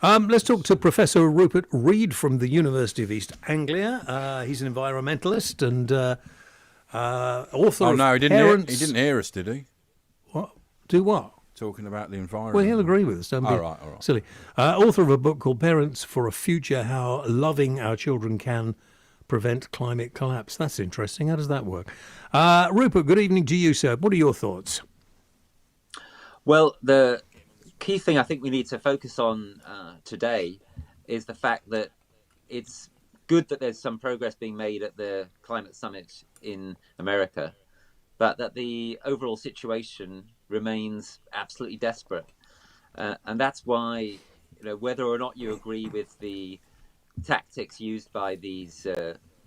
Let's talk to Professor Rupert Read from the University of East Anglia. He's an environmentalist and author Oh of no, he Parents. didn't hear us, did he? What? Do what? Talking about the Well, environment. he'll agree with us. Don't be All right. silly. Author of a book called Parents for a Future: How Loving Our Children Can Prevent Climate Collapse. That's interesting. How does that work? Rupert, good evening to you, sir. What are your thoughts? Well, the key thing I think we need to focus on today is the fact that it's good that there's some progress being made at the climate summit in America, but that the overall situation remains absolutely desperate. And that's why, whether or not you agree with the tactics used by these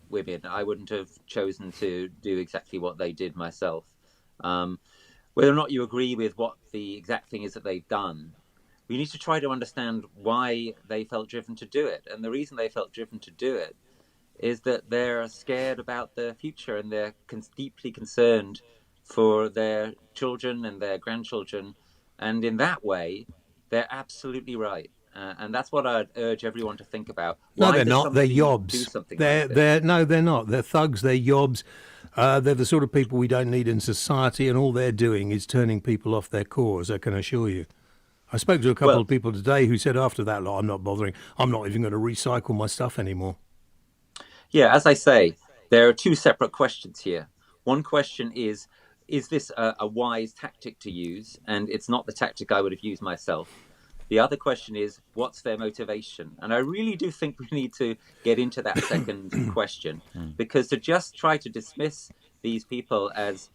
women, I wouldn't have chosen to do exactly what they did myself. Whether or not you agree with what the exact thing is that they've done, we need to try to understand why they felt driven to do it. And the reason they felt driven to do it is that they're scared about the future and they're deeply concerned for their children and their grandchildren. And in that way, they're absolutely right. And that's what I'd urge everyone to think about. No, Why they're does not. They're somebody do yobs. something like this? They're not. They're thugs. They're yobs. They're the sort of people we don't need in society, and all they're doing is turning people off their cause, I can assure you. I spoke to a couple Well, of people today who said after that, "Look, I'm not bothering. I'm not even going to recycle my stuff anymore." yeah, as I say, there are two separate questions here. One question is this a wise tactic to use? And it's not the tactic I would have used myself. The other question is, what's their motivation? And I really do think we need to get into that second question, because to just try to dismiss these people as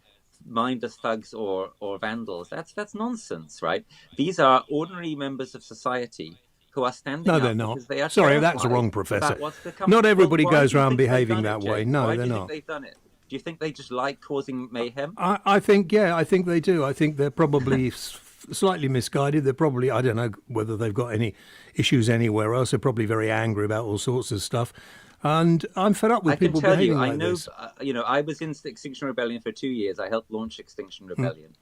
mindless thugs or vandals, that's nonsense, right? These are ordinary members of society who are No, standing they're up not. because they are Sorry, that's terrified wrong, Professor. about what's to come. Not Well, everybody why goes do you around think they've behaving done it, that way. Jake? No, Why they're do you think not. they've done it? Do you think they just like causing mayhem? I think, yeah, I think they do. I think they're probably slightly misguided. They're probably, I don't know whether they've got any issues anywhere else. They're probably very angry about all sorts of stuff. And I'm fed up I with can people tell you, behaving I like know, this. I was in Extinction Rebellion for 2 years. I helped launch Extinction Rebellion.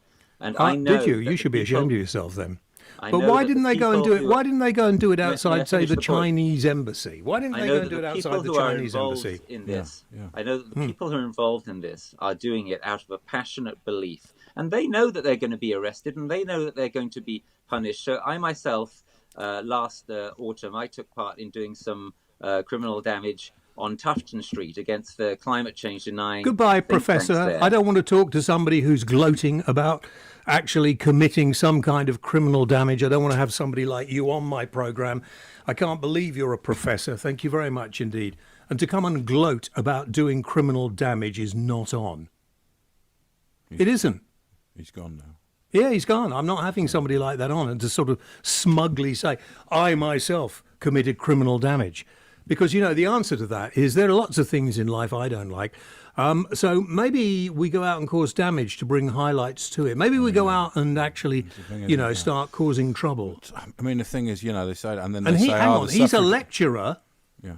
And I Did you? know You that the should be ashamed people, of yourself then. I But know why that the didn't they go and people do it? who Why didn't they go and do it may I outside, say, finish the the point? Chinese embassy? Why didn't I they know go that and do the it people outside the who are Chinese involved embassy? in Yeah. this, Yeah. I know that the people who are involved in this are doing it out of a passionate belief. And they know that they're going to be arrested and they know that they're going to be punished. So I myself, last autumn, I took part in doing some criminal damage on Tufton Street against the climate change denying Goodbye, think tanks Professor. I there. don't want to talk to somebody who's gloating about actually committing some kind of criminal damage. I don't want to have somebody like you on my program. I can't believe you're a professor. Thank you very much indeed. And to come and gloat about doing criminal damage is not on. It isn't. He's gone now. Yeah, he's gone. I'm not having somebody like that on and to sort of smugly say, I myself committed criminal damage. Because, the answer to that is there are lots of things in life I don't like. So maybe we go out and cause damage to bring highlights to it. Maybe we go out and actually, thing, isn't it? start causing trouble. I mean, the thing is, they say, and then And they say, hang on, the he's a suffrage. lecturer. Yeah,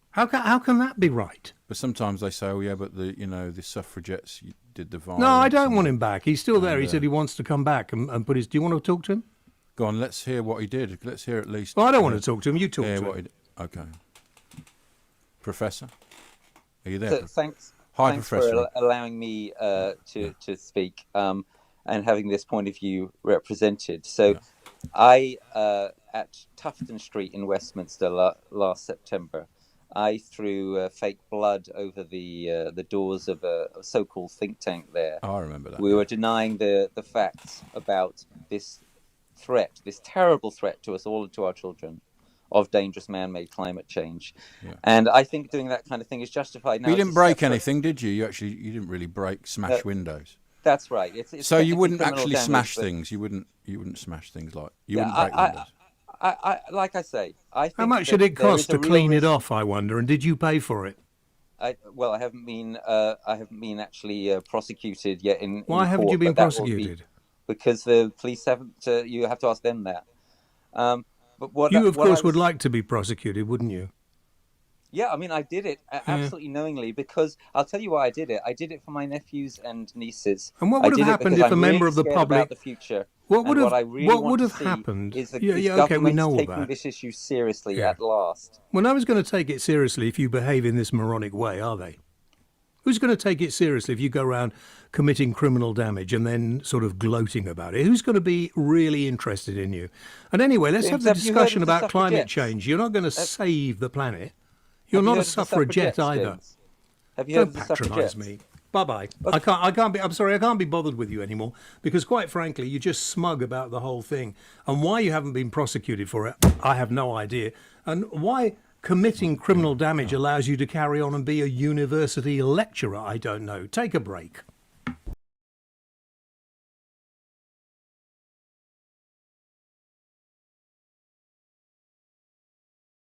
How can that be right? but sometimes they say, oh yeah, but the suffragettes did the violence. No, I don't and- want him back. He's still there. He And, said he wants to come back and put his... Do you want to talk to him? Go on, let's hear what he did. Let's hear at least. Well, I don't want to talk to him. You talk Yeah, to what him. he did. Okay, Professor, are you there? So thanks Hi, for Professor. allowing me to speak and having this point of view represented. So Yeah. I, at Tufton Street in Westminster last September, I threw fake blood over the doors of a so-called think tank there. Oh, I remember that. We were denying the facts about this threat, this terrible threat to us all and to our children of dangerous man-made climate change. Yeah. And I think doing that kind of thing is justified. Now, But you it's didn't a break separate- anything, did you? You didn't really smash windows. That's right. It's So you technically wouldn't criminal actually damage, smash but- things. You wouldn't smash things like you Yeah, wouldn't break windows. I like I say, I think How much that did it there cost is a to real clean it risk- off, I wonder? And did you pay for it? I haven't been actually prosecuted yet in Why haven't court, you been but that will be- prosecuted? because the police haven't. You have to ask them that. But what You, of what I course, would was- like to be prosecuted, wouldn't you? Yeah, I mean, I did it absolutely knowingly because I'll tell you why I did it. I did it for my nephews and nieces. And what I would did have it happened because if a I'm member really of the scared public... about the future. What would and have what I really what want would to have see happened? is Yeah, is yeah, okay, we governments know all taking that. this issue seriously Yeah. at last. Well, no one's going to take it seriously if you behave in this moronic way, are they? Who's going to take it seriously if you go around committing criminal damage and then sort of gloating about it? Who's going to be really interested in you? And anyway, let's have James, the have you heard discussion of the about climate suffragettes? change. You're not going to Have, save the planet. You're have you not a heard of the suffragette suffragettes, either. James? Have you heard Don't of the patronise suffragettes? me. Bye bye. Okay. I can't be. I'm sorry. I can't be bothered with you anymore because, quite frankly, you're just smug about the whole thing. And why you haven't been prosecuted for it, I have no idea. And why committing criminal damage allows you to carry on and be a university lecturer, I don't know. Take a break.